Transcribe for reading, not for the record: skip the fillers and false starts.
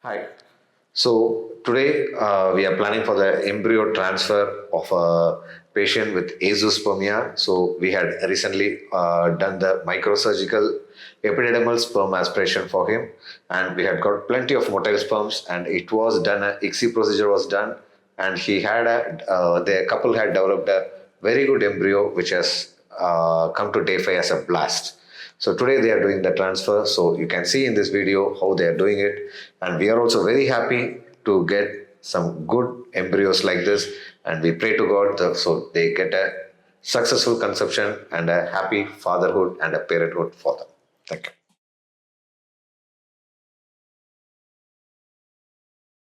Hi. So today we are planning for the embryo transfer of a patient with azoospermia. So we had recently done the microsurgical epididymal sperm aspiration for him, and we had got plenty of motile sperms, and it was done. A ICSI procedure was done, and he had the couple had developed a very good embryo, which has come to day 5 as a blast. So today they are doing the transfer. So you can see in this video how they are doing it. And we are also very happy to get some good embryos like this. And we pray to God so they get a successful conception and a happy fatherhood and a parenthood for them. Thank you.